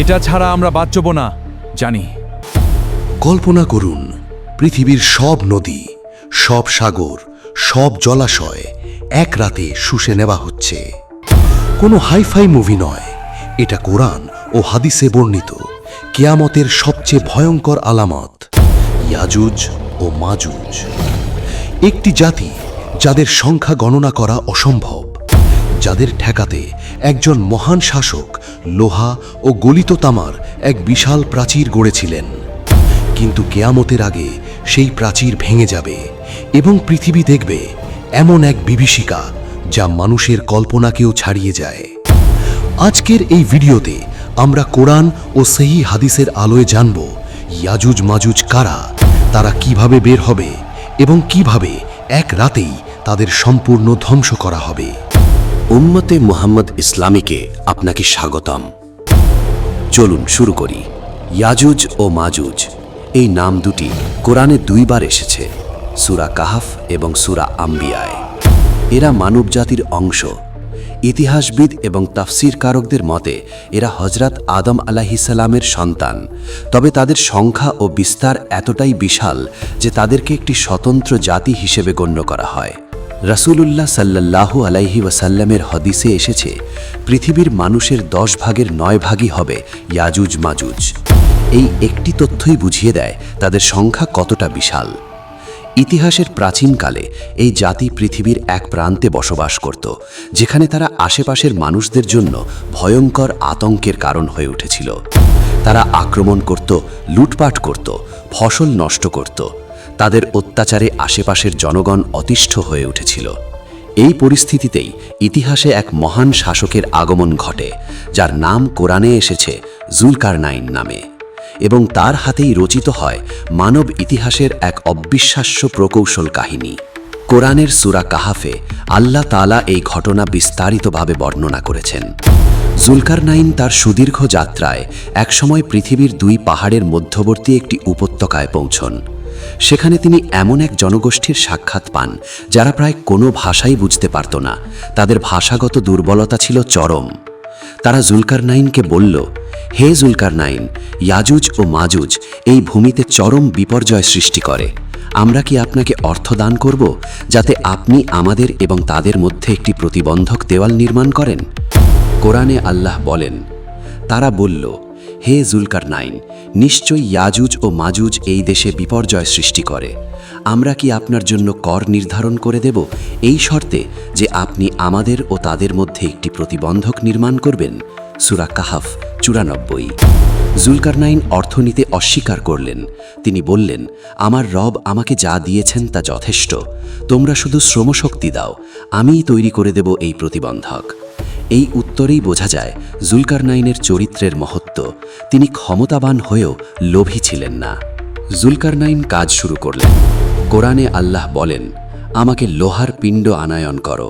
এটা ছাড়া আমরা বাঁচব না, জানি। কল্পনা করুন, পৃথিবীর সব নদী, সব সাগর, সব জলাশয় এক রাতে শুষে নেওয়া হচ্ছে। কোনো হাইফাই মুভি নয়, এটা কোরআন ও হাদিসে বর্ণিত কিয়ামতের সবচেয়ে ভয়ঙ্কর আলামত, ইয়াজুজ ও মাজুজ। একটি জাতি যাদের সংখ্যা গণনা করা অসম্ভব, যাদের ঠেকাতে একজন মহান শাসক লোহা ও গলিত তামার এক বিশাল প্রাচীর গড়েছিলেন। কিন্তু কেয়ামতের আগে সেই প্রাচীর ভেঙে যাবে এবং পৃথিবী দেখবে এমন এক বিভীষিকা যা মানুষের কল্পনাকেও ছাড়িয়ে যায়। আজকের এই ভিডিওতে আমরা কোরআন ও সহিহ হাদিসের আলোয় জানব ইয়াজুজ মাজুজ কারা, তারা কিভাবে বের হবে এবং কিভাবে এক রাতেই তাদের সম্পূর্ণ ধ্বংস করা হবে। উম্মতে মুহাম্মদ ইসলামীকে আপনাকে স্বাগতম। চলুন শুরু করি। ইয়াজুজ ও মাজুজ এই নাম দুটি কোরআনে দুইবার এসেছে, সূরা কাহাফ এবং সূরা আম্বিয়ায়। এরা মানবজাতির অংশ। ইতিহাসবিদ এবং তাফসীরকারকদের মতে এরা হযরত আদম আলাইহিসসালামের সন্তান, তবে তাদের সংখ্যা ও বিস্তার এতটাই বিশাল যে তাদেরকে একটি স্বতন্ত্র জাতি হিসেবে গণ্য করা হয়। রাসূলুল্লাহ সাল্লাল্লাহু আলাইহি ওয়াসাল্লামের হাদিসে এসেছে, পৃথিবীর মানুষের 10 ভাগের 9 ভাগই হবে ইয়াজুজ মাজুজ। এই একটি তথ্যই বুঝিয়ে দেয় তাদের সংখ্যা কতটা বিশাল। ইতিহাসের প্রাচীনকালে এই জাতি পৃথিবীর এক প্রান্তে বসবাস করত, যেখানে তারা আশেপাশের মানুষদের জন্য ভয়ঙ্কর আতঙ্কের কারণ হয়ে উঠেছিল। তারা আক্রমণ করত, লুটপাট করত, ফসল নষ্ট করত। তাদের অত্যাচারে আশেপাশের জনগণ অতিষ্ঠ হয়ে উঠেছিল। এই পরিস্থিতিতেই ইতিহাসে এক মহান শাসকের আগমন ঘটে, যার নাম কোরআনে এসেছে জুলকারনাইন নামে, এবং তার হাতেই রচিত হয় মানব ইতিহাসের এক অবিশ্বাস্য প্রকৌশল কাহিনী। কোরআনের সূরা কাহাফে আল্লাহ তাআলা এই ঘটনা বিস্তারিতভাবে বর্ণনা করেছেন। জুলকারনাইন তার সুদীর্ঘ যাত্রায় একসময় পৃথিবীর 2 পাহাড়ের মধ্যবর্তী একটি উপত্যকায় পৌঁছন। সেখানে তিনি এমন এক জনগোষ্ঠীর সাক্ষাৎ পান যারা প্রায় কোনো ভাষাই বুঝতে পারত না। তাদের ভাষাগত দুর্বলতা ছিল চরম। তারা জুলকারনাইনকে বলল, হে জুলকারনাইন, ইয়াজুজ ও মাজুজ এই ভূমিতে চরম বিপর্যয় সৃষ্টি করে। আমরা কি আপনাকে অর্থ দান করব, যাতে আপনি আমাদের এবং তাদের মধ্যে একটি প্রতিবন্ধক দেওয়াল নির্মাণ করেন? কোরআনে আল্লাহ বলেন, তারা বলল, হে জুলকারনাইন, নিশ্চয়ই ইয়াজুজ ও মাজুজ এই দেশে বিপর্যয় সৃষ্টি করে। আমরা কি আপনার জন্য কর নির্ধারণ করে দেব, এই শর্তে যে আপনি আমাদের ও তাদের মধ্যে একটি প্রতিবন্ধক নির্মাণ করবেন? সূরা কাহাফ 94। জুলকারনাইন অর্থ নিতে অস্বীকার করলেন। তিনি বললেন, আমার রব আমাকে যা দিয়েছেন তা যথেষ্ট। তোমরা শুধু শ্রমশক্তি দাও, আমিই তৈরি করে দেব এই প্রতিবন্ধক। এই উত্তরেই বোঝা যায় জুলকারনাইনের চরিত্রের মহত্ব। তিনি ক্ষমতাবান হয়েও লোভী ছিলেন না। জুলকারনাইন কাজ শুরু করলেন। কোরআনে আল্লাহ বলেন, আমাকে লোহার পিণ্ড আনায়ন করো।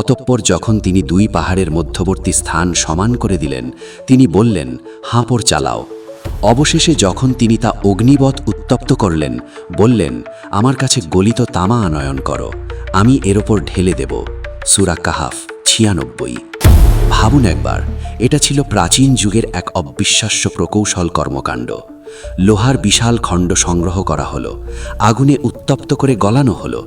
অতঃপর যখন তিনি 2 পাহাড়ের মধ্যবর্তী স্থান সমান করে দিলেন, তিনি বললেন, হাঁপড় চালাও। অবশেষে যখন তিনি তা অগ্নিবৎ উত্তপ্ত করলেন, বললেন, আমার কাছে গলিত তামা আনয়ন করো, আমি এর ওপর ঢেলে দেব। সূরা কাহাফ 96। ভাবুন একবার, এটা ছিল প্রাচীন যুগের এক অবিশ্বাস্য প্রকৌশল কর্মকাণ্ড। লোহার বিশাল খণ্ড সংগ্রহ করা হলো, আগুনে উত্তপ্ত করে গলানো হলো,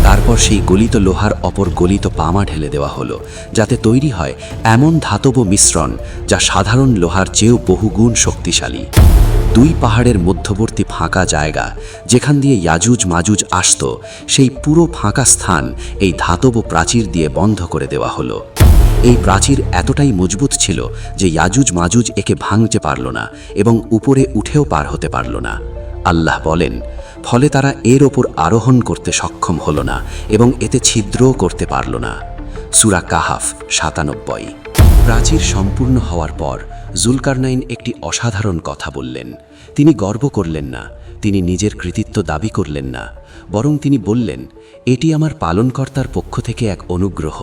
তারপর সেই গলিত লোহার অপর গলিত পামা ঢেলে দেওয়া হলো, যাতে তৈরি হয় এমন ধাতব মিশ্রণ যা সাধারণ লোহার চেয়েও বহুগুণ শক্তিশালী। 2 পাহাড়ের মধ্যবর্তী ফাঁকা জায়গা, যেখান দিয়ে ইয়াজুজ মাজুজ আসত, সেই পুরো ফাঁকা স্থান এই ধাতব প্রাচীর দিয়ে বন্ধ করে দেওয়া হলো। এই প্রাচীর এতটাই মজবুত ছিল যে ইয়াজুজ মাজুজ একে ভাঙতে পারল না এবং উপরে উঠেও পার হতে পারল না। আল্লাহ বলেন, ফলে তারা এর ওপর আরোহণ করতে সক্ষম হল না এবং এতে ছিদ্রও করতে পারল না। সূরা কাহাফ 97। প্রাচীর সম্পূর্ণ হওয়ার পর জুলকারনাইন একটি অসাধারণ কথা বললেন। তিনি গর্ব করলেন না, তিনি নিজের কৃতিত্ব দাবি করলেন না, বরং তিনি বললেন, এটি আমার পালনকর্তার পক্ষ থেকে এক অনুগ্রহ।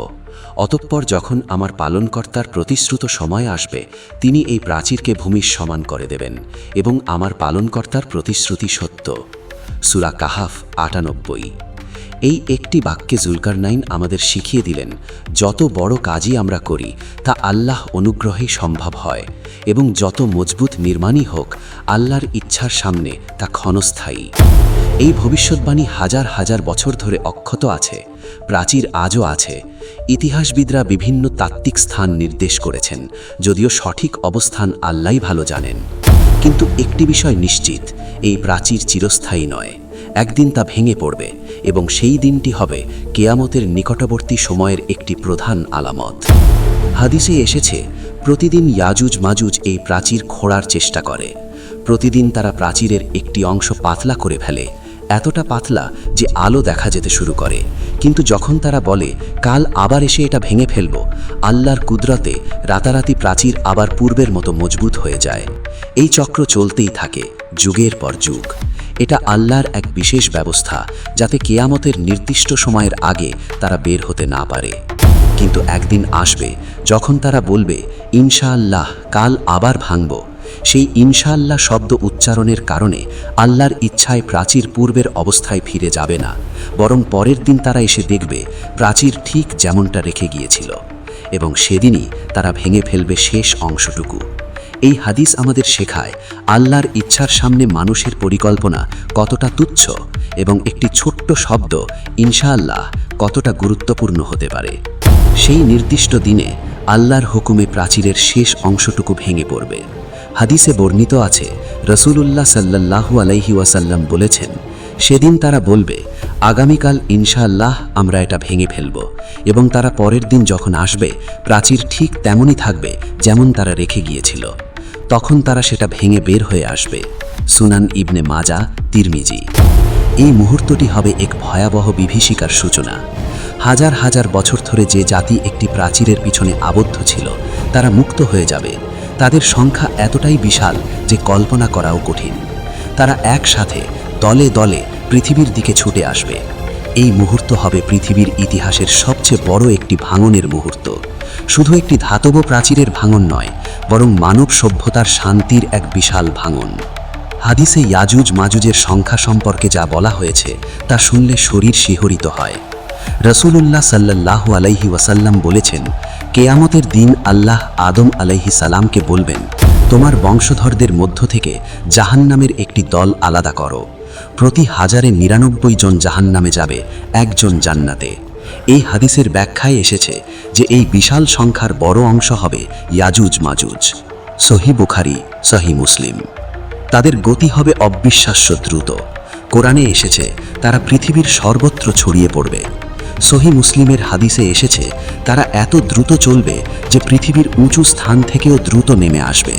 অতঃপর যখন আমার পালনকর্তার প্রতিশ্রুত সময় আসবে, তিনি এই প্রাচীরকে ভূমির সমান করে দেবেন এবং আমার পালনকর্তার প্রতিশ্রুতি সত্য। সূরা কাহাফ 98। এই একটি বাক্যে জুলকারনাইন আমাদের শিখিয়ে দিলেন, যত বড় কাজই আমরা করি তা আল্লাহ অনুগ্রহেই সম্ভব হয়, এবং যত মজবুত নির্মাণই হোক আল্লাহর ইচ্ছার সামনে তা ক্ষণস্থায়ী। এই ভবিষ্যৎবাণী হাজার হাজার বছর ধরে অক্ষত আছে, প্রাচীর আজও আছে। ইতিহাসবিদরা বিভিন্ন তাত্ত্বিক স্থান নির্দেশ করেছেন, যদিও সঠিক অবস্থান আল্লাহই ভালো জানেন। কিন্তু একটি বিষয় নিশ্চিত, এই প্রাচীর চিরস্থায়ী নয়। একদিন তা ভেঙে পড়বে, এবং সেই দিনটি হবে কেয়ামতের নিকটবর্তী সময়ের একটি প্রধান আলামত। হাদিসে এসেছে, প্রতিদিন ইয়াজুজ মাজুজ এই প্রাচীর খোঁড়ার চেষ্টা করে। প্রতিদিন তারা প্রাচীরের একটি অংশ পাতলা করে ফেলে, এতটা পাতলা যে আলো দেখা যেতে শুরু করে। কিন্তু যখন তারা বলে কাল আবার এসে এটা ভেঙে ফেলব, আল্লাহর কুদরতে রাতারাতি প্রাচীর আবার পূর্বের মতো মজবুত হয়ে যায়। এই চক্র চলতেই থাকে যুগের পর যুগ। এটা আল্লাহর এক বিশেষ ব্যবস্থা, যাতে কেয়ামতের নির্দিষ্ট সময়ের আগে তারা বের হতে না পারে। কিন্তু একদিন আসবে যখন তারা বলবে, ইনশাআল্লাহ কাল আবার ভাঙব। সেই ইনশাআল্লাহ শব্দ উচ্চারণের কারণে আল্লাহর ইচ্ছায় প্রাচীর পূর্বের অবস্থায় ফিরে যাবে না, বরং পরের দিন তারা এসে দেখবে প্রাচীর ঠিক যেমনটা রেখে গিয়েছিল, এবং সেদিনই তারা ভেঙে ফেলবে শেষ অংশটুকু। এই হাদিস আমাদের শেখায় আল্লাহর ইচ্ছার সামনে মানুষের পরিকল্পনা কতটা তুচ্ছ, এবং একটি ছোট্ট শব্দ ইনশাআল্লাহ কতটা গুরুত্বপূর্ণ হতে পারে। সেই নির্দিষ্ট দিনে আল্লাহর হুকুমে প্রাচীরের শেষ অংশটুকু ভেঙে পড়বে। হাদিসে বর্ণিত আছে, রাসূলুল্লাহ সাল্লাল্লাহু আলাইহি ওয়াসাল্লাম বলেছেন, সেদিন তারা বলবে, আগামীকাল ইনশাআল্লাহ আমরা এটা ভেঙে ফেলব, এবং তারা পরের দিন যখন আসবে প্রাচীর ঠিক তেমনই থাকবে যেমন তারা রেখে গিয়েছিল। তখন তারা সেটা ভেঙে বের হয়ে আসবে। সুনান ইবনে মাজা, তিরমিজি। এই মুহূর্তটি হবে এক ভয়াবহ বিভীষিকার সূচনা। হাজার হাজার বছর ধরে যে জাতি একটি প্রাচীরের পিছনে আবদ্ধ ছিল, তারা মুক্ত হয়ে যাবে। তাদের সংখ্যা এতটাই বিশাল যে কল্পনা করাও কঠিন। তারা একসাথে দলে দলে পৃথিবীর দিকে ছুটে আসবে। এই মুহূর্ত হবে পৃথিবীর ইতিহাসের সবচেয়ে বড় একটি ভাঙনের মুহূর্ত। শুধু একটি ধাতব প্রাচীরের ভাঙন নয়, বরং মানব সভ্যতার শান্তির এক বিশাল ভাঙন। হাদিসে ইয়াজুজ মাজুজের সংখ্যা সম্পর্কে যা বলা হয়েছে তা শুনলে শরীর শিহরিত হয়। রাসূলুল্লাহ সাল্লাল্লাহু আলাইহি ওয়াসাল্লাম বলেছেন, কেয়ামতের দিন আল্লাহ আদম আলাইহিস সালামকে বলবেন, তোমার বংশধরদের মধ্য থেকে জাহান্নামের একটি দল আলাদা করো। প্রতি 1099 জন জাহান্নামে যাবে, একজন জান্নাতে। এই হাদিসের ব্যাখ্যায় এসেছে যে এই বিশাল সংখ্যার বড় অংশ হবে ইয়াজুজ মাজুজ। সহিহ বুখারী, সহিহ মুসলিম। তাদের গতি হবে অবিশ্বাস্য দ্রুত। কোরআনে এসেছে তারা পৃথিবীর সর্বত্র ছড়িয়ে পড়বে। সহিহ মুসলিমের হাদিসে এসেছে তারা এত দ্রুত চলবে যে পৃথিবীর উঁচু স্থান থেকেও দ্রুত নেমে আসবে।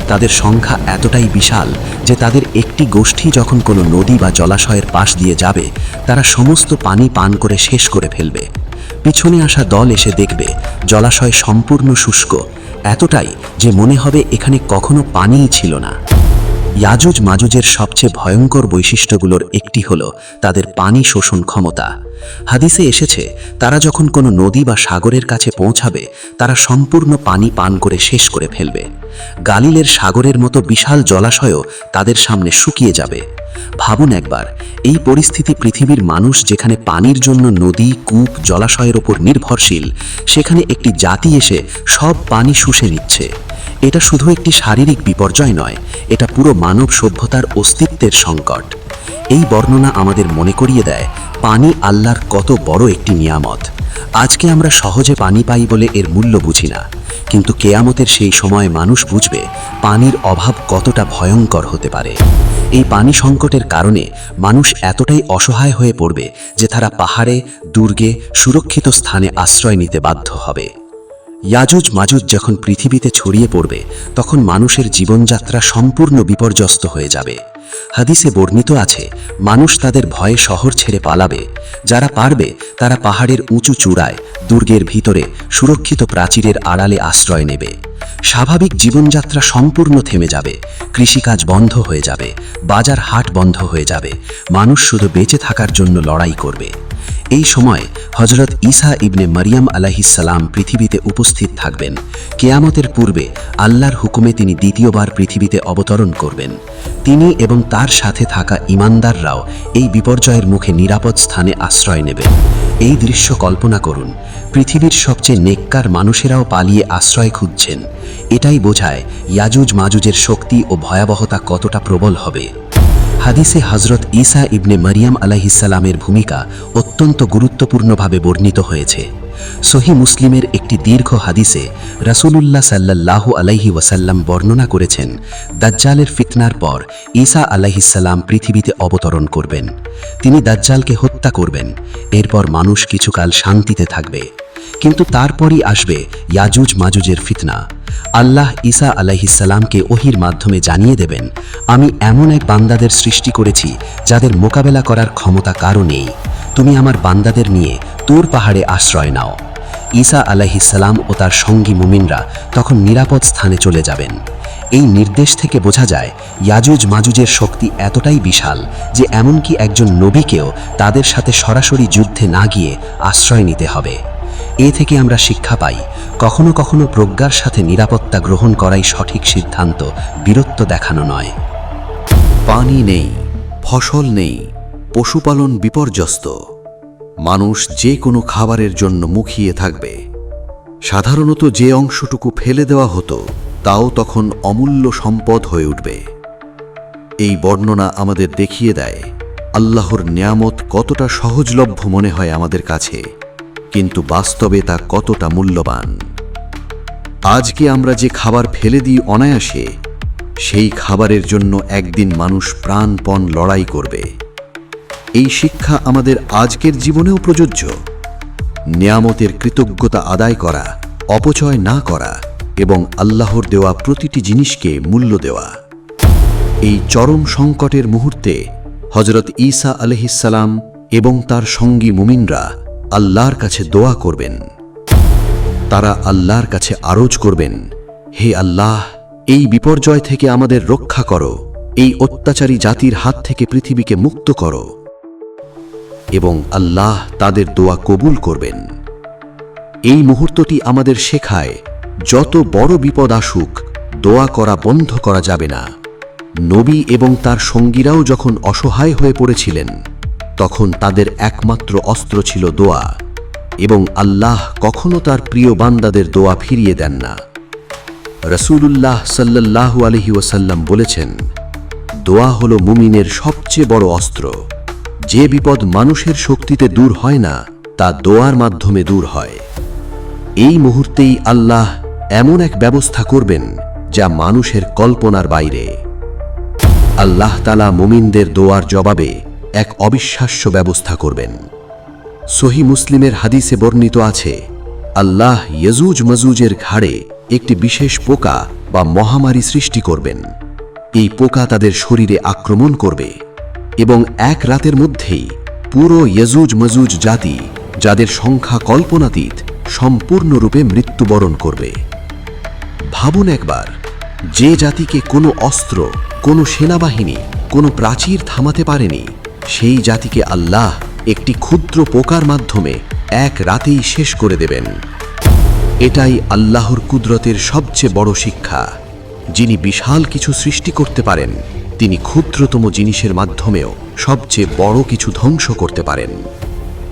তাদের সংখ্যা এতটাই বিশাল যে তাদের একটি গোষ্ঠী যখন কোনো নদী বা জলাশয়ের পাশ দিয়ে যাবে, তারা সমস্ত পানি পান করে শেষ করে ফেলবে। পিছনে আসা দল এসে দেখবে জলাশয় সম্পূর্ণ শুষ্ক, এতটাই যে মনে হবে এখানে কখনো পানিই ছিল না। ইয়াজুজ মাজুজের সবচেয়ে ভয়ঙ্কর বৈশিষ্ট্যগুলোর একটি হলো তাদের পানি শোষণ ক্ষমতা। হাদিসে এসেছে তারা যখন কোনো নদী বা সাগরের কাছে পৌঁছাবে, তারা সম্পূর্ণ পানি পান করে শেষ করে ফেলবে। গালিলের সাগরের মতো বিশাল জলাশয়ও তাদের সামনে শুকিয়ে যাবে। ভাবুন একবার, এই পরিস্থিতি পৃথিবীর মানুষ যেখানে পানির জন্য নদী, কূপ, জলাশয়ের ওপর নির্ভরশীল, সেখানে একটি জাতি এসে সব পানি শুষে নিচ্ছে। এটা শুধু একটি শারীরিক বিপর্যয় নয়, এটা পুরো মানব সভ্যতার অস্তিত্বের সংকট। এই বর্ণনা আমাদের মনে করিয়ে দেয় পানি আল্লাহর কত বড় একটি নিয়ামত। আজকে আমরা সহজে পানি পাই বলে এর মূল্য বুঝি না, কিন্তু কেয়ামতের সেই সময় মানুষ বুঝবে পানির অভাব কতটা ভয়ঙ্কর হতে পারে। এই পানি সংকটের কারণে মানুষ এতটাই অসহায় হয়ে পড়বে যে তারা পাহাড়ে, দুর্গে, সুরক্ষিত স্থানে আশ্রয় নিতে বাধ্য হবে। ইয়াজুজ মাজুজ যখন পৃথিবীতে ছড়িয়ে পড়বে, তখন মানুষের জীবনযাত্রা সম্পূর্ণ বিপর্যস্ত হয়ে যাবে। হাদিসে বর্ণিত আছে মানুষ তাদের ভয়ে শহর ছেড়ে পালাবে। যারা পারবে তারা পাহাড়ের উঁচু চূড়ায়, দুর্গের ভিতরে, সুরক্ষিত প্রাচীরের আড়ালে আশ্রয় নেবে। স্বাভাবিক জীবনযাত্রা সম্পূর্ণ থেমে যাবে। কৃষিকাজ বন্ধ হয়ে যাবে, বাজার হাট বন্ধ হয়ে যাবে। মানুষ শুধু বেঁচে থাকার জন্য লড়াই করবে। এই সময় হজরত ঈসা ইবনে মারিয়াম আলাইহিসসালাম পৃথিবীতে উপস্থিত থাকবেন। কেয়ামতের পূর্বে আল্লাহর হুকুমে তিনি দ্বিতীয়বার পৃথিবীতে অবতরণ করবেন। তিনি এবং তার সাথে থাকা ঈমানদাররাও এই বিপর্যয়ের মুখে নিরাপদ স্থানে আশ্রয় নেবেন। এই দৃশ্য কল্পনা করুন, পৃথিবীর সবচেয়ে নেককার মানুষেরাও পালিয়ে আশ্রয় খুঁজছেন। এটাই বোঝায় ইয়াজুজ মাজুজের শক্তি ও ভয়াবহতা কতটা প্রবল হবে। হাদিসে হজরত ঈসা ইবনে মারিয়াম আলাইহিসসালামের ভূমিকা অত্যন্ত গুরুত্বপূর্ণভাবে বর্ণিত হয়েছে। সহি মুসলিমের একটি দীর্ঘ হাদিসে রাসূলুল্লাহ সাল্লাল্লাহু আলাইহি ওয়াসাল্লাম বর্ণনা করেছেন, দাজ্জালের ফিতনার পর ঈসা আলাইহিসসালাম পৃথিবীতে অবতরণ করবেন। তিনি দাজ্জালকে হত্যা করবেন। এরপর মানুষ কিছুকাল শান্তিতে থাকবে, কিন্তু তারপরই আসবে ইয়াজুজ মাজুজের ফিতনা। আল্লাহ ঈসা আলাইহিসসালামকে ওহির মাধ্যমে জানিয়ে দেবেন, আমি এমন এক বান্দাদের সৃষ্টি করেছি যাদের মোকাবেলা করার ক্ষমতা কারও নেই। তুমি আমার বান্দাদের নিয়ে তুর পাহাড়ে আশ্রয় নাও। ঈসা আলাইহিসসালাম ও তার সঙ্গী মুমিনরা তখন নিরাপদ স্থানে চলে যাবেন। এই নির্দেশ থেকে বোঝা যায় ইয়াজুজ মাজুজের শক্তি এতটাই বিশাল যে এমনকি একজন নবীকেও তাদের সাথে সরাসরি যুদ্ধে না গিয়ে আশ্রয় নিতে হবে। এ থেকে আমরা শিক্ষা পাই, কখনো কখনো প্রজ্ঞার সাথে নিরাপত্তা গ্রহণ করাই সঠিক সিদ্ধান্ত, বীরত্ব দেখানো নয়। পানি নেই, ফসল নেই, পশুপালন বিপর্যস্ত, মানুষ যে কোনো খাবারের জন্য মুখিয়ে থাকবে। সাধারণত যে অংশটুকু ফেলে দেওয়া হতো তাও তখন অমূল্য সম্পদ হয়ে উঠবে। এই বর্ণনা আমাদের দেখিয়ে দেয় আল্লাহর নিয়ামত কতটা সহজলভ্য মনে হয় আমাদের কাছে, কিন্তু বাস্তবে তা কতটা মূল্যবান। আজকে আমরা যে খাবার ফেলে দিই অনায়াসে, সেই খাবারের জন্য একদিন মানুষ প্রাণপণ লড়াই করবে। এই শিক্ষা আমাদের আজকের জীবনেও প্রযোজ্য। নিয়ামতের কৃতজ্ঞতা আদায় করা, অপচয় না করা এবং আল্লাহর দেওয়া প্রতিটি জিনিসকে মূল্য দেওয়া। এই চরম সংকটের মুহূর্তে হজরত ঈসা আলাইহিসসালাম এবং তার সঙ্গী মুমিনরা আল্লাহর কাছে দোয়া করবেন। তারা আল্লাহর কাছে আরজ করবেন, হে আল্লাহ, এই বিপর্যয় থেকে আমাদের রক্ষা করো, এই অত্যাচারী জাতির হাত থেকে পৃথিবীকে মুক্ত করো। এবং আল্লাহ তাদের দোয়া কবুল করবেন। এই মুহূর্তটি আমাদের শেখায়, যত বড় বিপদ আসুক, দোয়া করা বন্ধ করা যাবে না। নবী এবং তার সঙ্গীরাও যখন অসহায় হয়ে পড়েছিলেন, তখন তাদের একমাত্র অস্ত্র ছিল দোয়া, এবং আল্লাহ কখনো তার প্রিয় বান্দাদের দোয়া ফিরিয়ে দেন না। রাসূলুল্লাহ সাল্লাল্লাহু আলাইহি ওয়াসাল্লাম বলেছেন, দোয়া হলো মুমিনের সবচেয়ে বড় অস্ত্র। যে বিপদ মানুষের শক্তিতে দূর হয় না, তা দোয়ার মাধ্যমে দূর হয়। এই মুহূর্তেই আল্লাহ এমন এক ব্যবস্থা করবেন যা মানুষের কল্পনার বাইরে। আল্লাহ তাআলা মুমিনদের দোয়ার জবাবে এক অবিশ্বাস্য ব্যবস্থা করবেন। সহি মুসলিমের হাদিসে বর্ণিত আছে, আল্লাহ ইয়াজুজ মাজুজের ঘাড়ে একটি বিশেষ পোকা বা মহামারী সৃষ্টি করবেন। এই পোকা তাদের শরীরে আক্রমণ করবে এবং এক রাতের মধ্যেই পুরো ইয়াজুজ মাজুজ জাতি, যাদের সংখ্যা কল্পনাতীত, সম্পূর্ণরূপে মৃত্যুবরণ করবে। ভাবুন একবার, যে জাতিকে কোনো অস্ত্র, কোনো সেনাবাহিনী, কোনো প্রাচীর থামাতে পারেনি, সেই জাতিকে আল্লাহ একটি ক্ষুদ্র পোকার মাধ্যমে এক রাতেই শেষ করে দেবেন। এটাই আল্লাহর কুদরতের সবচেয়ে বড় শিক্ষা। যিনি বিশাল কিছু সৃষ্টি করতে পারেন, তিনি ক্ষুদ্রতম জিনিসের মাধ্যমেও সবচেয়ে বড় কিছু ধ্বংস করতে পারেন।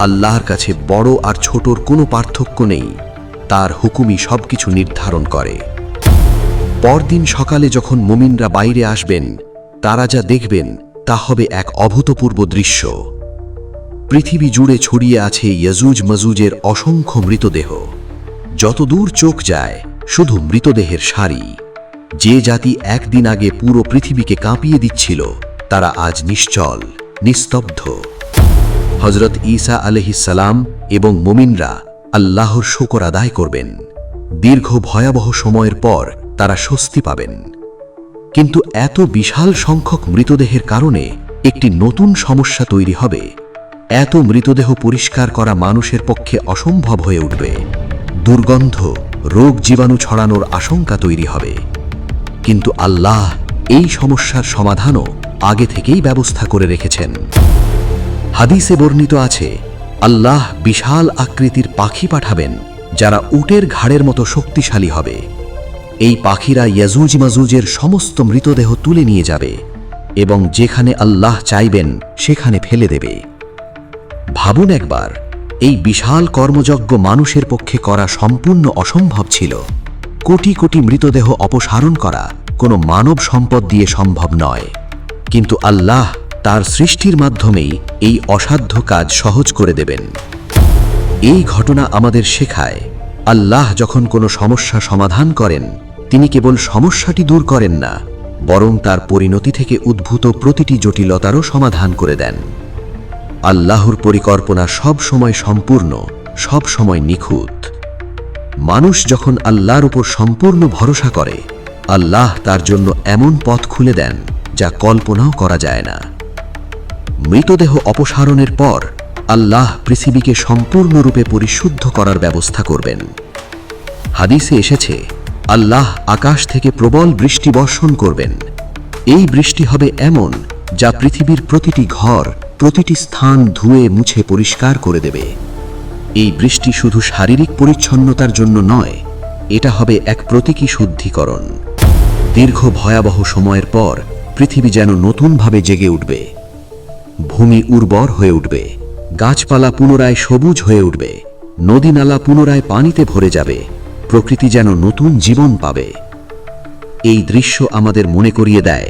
আল্লাহর কাছে বড় আর ছোটর কোনো পার্থক্য নেই, তার হুকুমই সবকিছু নির্ধারণ করে। পরদিন সকালে যখন মুমিনরা বাইরে আসবেন, তারা যা দেখবেন তা হবে এক অভূতপূর্ব দৃশ্য। পৃথিবী জুড়ে ছড়িয়ে আছে ইয়াজুজ মাজুজের অসংখ্য মৃতদেহ। যতদূর চোখ যায় শুধু মৃতদেহের সারি। যে জাতি একদিন আগে পুরো পৃথিবীকে কাঁপিয়ে দিচ্ছিল, তারা আজ নিশ্চল, নিস্তব্ধ। হজরত ঈসা আলাইহিসসালাম এবং মুমিনরা আল্লাহর শুকর আদায় করবেন। দীর্ঘ ভয়াবহ সময়ের পর তারা স্বস্তি পাবেন। কিন্তু এত বিশাল সংখ্যক মৃতদেহের কারণে একটি নতুন সমস্যা তৈরি হবে। এত মৃতদেহ পরিষ্কার করা মানুষের পক্ষে অসম্ভব হয়ে উঠবে। দুর্গন্ধ, রোগ জীবাণু ছড়ানোর আশঙ্কা তৈরি হবে। কিন্তু আল্লাহ এই সমস্যার সমাধানও আগে থেকেই ব্যবস্থা করে রেখেছেন। হাদিসে বর্ণিত আছে, আল্লাহ বিশাল আকৃতির পাখি পাঠাবেন যারা উটের ঘাড়ের মতো শক্তিশালী হবে। এই পাখিরা ইয়াজুজ মাজুজের সমস্ত মৃতদেহ তুলে নিয়ে যাবে এবং যেখানে আল্লাহ চাইবেন সেখানে ফেলে দেবে। ভাবুন একবার, এই বিশাল কর্মযজ্ঞ মানুষের পক্ষে করা সম্পূর্ণ অসম্ভব ছিল। কোটি কোটি মৃতদেহ অপসারণ করা কোনো মানব সম্পদ দিয়ে সম্ভব নয়, কিন্তু আল্লাহ তার সৃষ্টির মাধ্যমেই এই অসাধ্য কাজ সহজ করে দেবেন। এই ঘটনা আমাদের শেখায়, আল্লাহ যখন কোনো সমস্যা সমাধান করেন, তিনি কেবল সমস্যাটি দূর করেন না, বরং তার পরিণতি থেকে উদ্ভূত প্রতিটি জটিলতারও সমাধান করে দেন। আল্লাহর পরিকল্পনা সব সময় সম্পূর্ণ, সব সময় নিখুঁত। মানুষ যখন আল্লাহর উপর সম্পূর্ণ ভরসা করে, আল্লাহ তার জন্য এমন পথ খুলে দেন যা কল্পনাও করা যায় না। মৃতদেহ অপসারণের পর আল্লাহ পৃথিবীকে সম্পূর্ণরূপে পরিশুদ্ধ করার ব্যবস্থা করবেন। হাদিসে এসেছে, আল্লাহ আকাশ থেকে প্রবল বৃষ্টি বর্ষণ করবেন। এই বৃষ্টি হবে এমন যা পৃথিবীর প্রতিটি ঘর, প্রতিটি স্থান ধুয়ে মুছে পরিষ্কার করে দেবে। এই বৃষ্টি শুধু শারীরিক পরিচ্ছন্নতার জন্য নয়, এটা হবে এক প্রতীকী শুদ্ধিকরণ। দীর্ঘ ভয়াবহ সময়ের পর পৃথিবী যেন নতুনভাবে জেগে উঠবে। ভূমি উর্বর হয়ে উঠবে, গাছপালা পুনরায় সবুজ হয়ে উঠবে, নদীনালা পুনরায় পানিতে ভরে যাবে, প্রকৃতি যেন নতুন জীবন পাবে। এই দৃশ্য আমাদের মনে করিয়ে দেয়,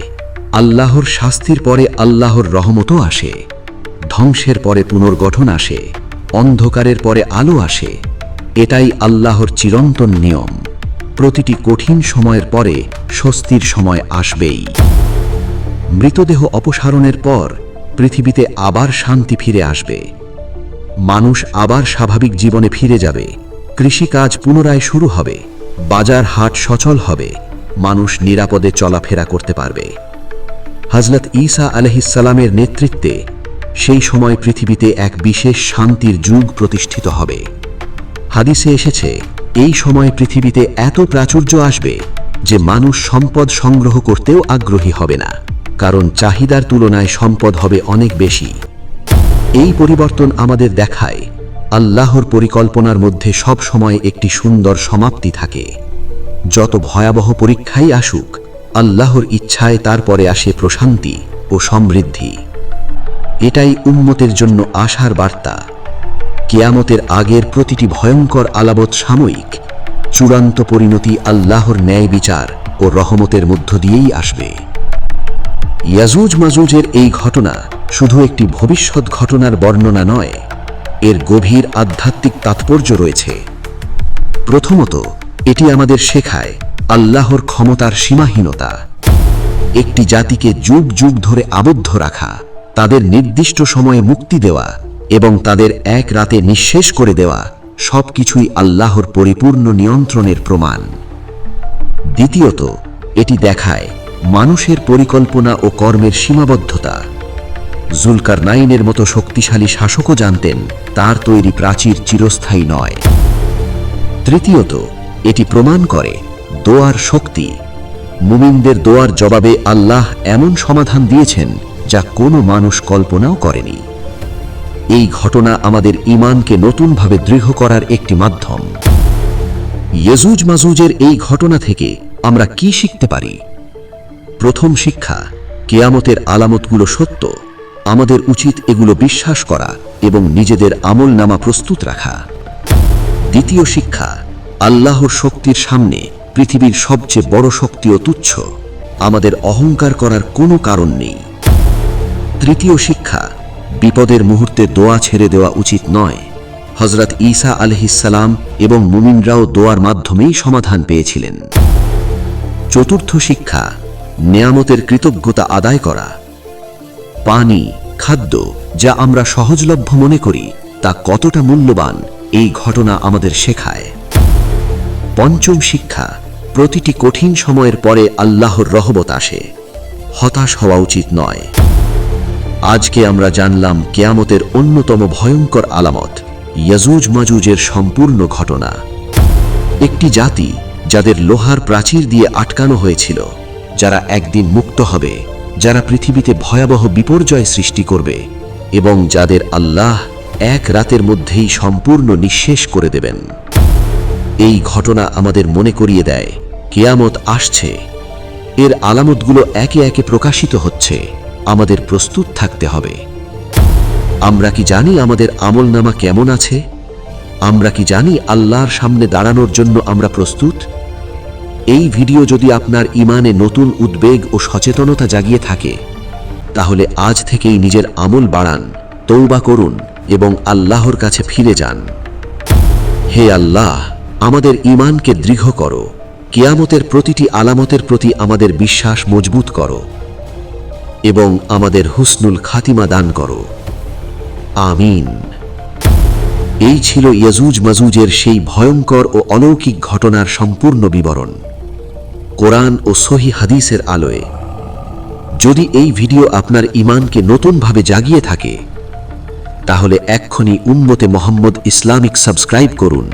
আল্লাহর শাস্তির পরে আল্লাহর রহমতও আসে, ধ্বংসের পরে পুনর্গঠন আসে, অন্ধকারের পরে আলো আসে। এটাই আল্লাহর চিরন্তন নিয়ম। প্রতিটি কঠিন সময়ের পরে স্বস্তির সময় আসবেই। মৃতদেহ অপসারণের পর পৃথিবীতে আবার শান্তি ফিরে আসবে। মানুষ আবার স্বাভাবিক জীবনে ফিরে যাবে, কৃষিকাজ পুনরায় শুরু হবে, বাজার হাট সচল হবে, মানুষ নিরাপদে চলাফেরা করতে পারবে। হযরত ঈসা আলাইহিসসালামের নেতৃত্বে সেই সময় পৃথিবীতে এক বিশেষ শান্তির যুগ প্রতিষ্ঠিত হবে। হাদিসে এসেছে, এই সময় পৃথিবীতে এত প্রাচুর্য আসবে যে মানুষ সম্পদ সংগ্রহ করতেও আগ্রহী হবে না, কারণ চাহিদার তুলনায় সম্পদ হবে অনেক বেশি। এই পরিবর্তন আমাদের দেখায়, আল্লাহর পরিকল্পনার মধ্যে সব সময় একটি সুন্দর সমাপ্তি থাকে। যত ভয়াবহ পরীক্ষাই আসুক, আল্লাহর ইচ্ছায় তারপরে আসে প্রশান্তি ও সমৃদ্ধি। এটাই উম্মতের জন্য আশার বার্তা। কিয়ামতের আগের প্রতিটি ভয়ঙ্কর আলামত সাময়িক, চূড়ান্ত পরিণতি আল্লাহর ন্যায় বিচার ও রহমতের মধ্য দিয়েই আসবে। ইয়াজুজ মাজুজের এই ঘটনা শুধু একটি ভবিষ্যৎ ঘটনার বর্ণনা নয়, এর গভীর আধ্যাত্মিক তাৎপর্য রয়েছে। প্রথমত, এটি আমাদের শেখায় আল্লাহর ক্ষমতার সীমাহীনতা। একটি জাতিকে যুগ যুগ ধরে আবদ্ধ রাখা, তাদের নির্দিষ্ট সময়ে মুক্তি দেওয়া এবং তাদের এক রাতে নিঃশেষ করে দেওয়া, সবকিছুই আল্লাহর পরিপূর্ণ নিয়ন্ত্রণের প্রমাণ। দ্বিতীয়ত, এটি দেখায় মানুষের পরিকল্পনা ও কর্মের সীমাবদ্ধতা। জুলকারনাইনের মতো শক্তিশালী শাসকও জানতেন তার তৈরি প্রাচীর চিরস্থায়ী নয়। তৃতীয়ত, এটি প্রমাণ করে দোয়ার শক্তি। মুমিনদের দোয়ার জবাবে আল্লাহ এমন সমাধান দিয়েছেন যা কোনো মানুষ কল্পনাও করেনি। এই ঘটনা আমাদের ঈমানকে নতুনভাবে দৃঢ় করার একটি মাধ্যম। ইয়াজুজ মাজুজের এই ঘটনা থেকে আমরা কি শিখতে পারি? প্রথম শিক্ষা, কিয়ামতের আলামতগুলো সত্য। আমাদের উচিত এগুলো বিশ্বাস করা এবং নিজেদের আমলনামা প্রস্তুত রাখা। দ্বিতীয় শিক্ষা, আল্লাহর শক্তির সামনে পৃথিবীর সবচেয়ে বড় শক্তিও তুচ্ছ। আমাদের অহংকার করার কোনো কারণ নেই। তৃতীয় শিক্ষা, বিপদের মুহূর্তে দোয়া ছেড়ে দেওয়া উচিত নয়। হযরত ঈসা আলাইহিসসালাম এবং মুমিনরাও দোয়ার মাধ্যমেই সমাধান পেয়েছিলেন। চতুর্থ শিক্ষা, নেয়ামতের কৃতজ্ঞতা আদায় করা। পানি, খাদ্য যা আমরা সহজলভ্য মনে করি, তা কতটা মূল্যবান এই ঘটনা আমাদের শেখায়। পঞ্চম শিক্ষা, প্রতিটি কঠিন সময়ের পরে আল্লাহর রহমত আসে। হতাশ হওয়া উচিত নয়। আজকে আমরা জানলাম কিয়ামতের অন্যতম ভয়ঙ্কর আলামত, ইয়াজুজ মাজুজের সম্পূর্ণ ঘটনা। একটি জাতি যাদের লোহার প্রাচীর দিয়ে আটকানো হয়েছিল, যারা একদিন মুক্ত হবে, যারা পৃথিবীতে ভয়াবহ বিপর্যয় সৃষ্টি করবে এবং যাদের আল্লাহ এক রাতের মধ্যেই সম্পূর্ণ নিঃশেষ করে দেবেন। এই ঘটনা আমাদের মনে করিয়ে দেয় কিয়ামত আসছে, এর আলামতগুলো একে একে প্রকাশিত হচ্ছে, আমাদের প্রস্তুত থাকতে হবে। আমরা কি জানি আমাদের আমলনামা কেমন আছে? আমরা কি জানি আল্লাহর সামনে দাঁড়ানোর জন্য আমরা প্রস্তুত? এই ভিডিও যদি আপনার ঈমানে নতুন উদ্বেগ ও সচেতনতা জাগিয়ে থাকে, তাহলে আজ থেকেই নিজের আমল বাড়ান, তওবা করুন এবং আল্লাহর কাছে ফিরে যান। হে আল্লাহ, আমাদের ঈমানকে দৃঢ় করো, কিয়ামতের প্রতিটি আলামতের প্রতি আমাদের বিশ্বাস মজবুত করো এবং আমাদের হুসনুল খাতিমা দান করো। আমিন। এই ছিল ইয়াজুজ মাজুজের সেই ভয়ঙ্কর ও অলৌকিক ঘটনার সম্পূর্ণ বিবরণ, কোরআন ও সহি হাদিসের আলোয়। যদি এই ভিডিও আপনার ঈমানকে নতুনভাবে জাগিয়ে থাকে, তাহলে এক্ষুনি উম্মতে মুহাম্মদ ইসলামিক সাবস্ক্রাইব করুন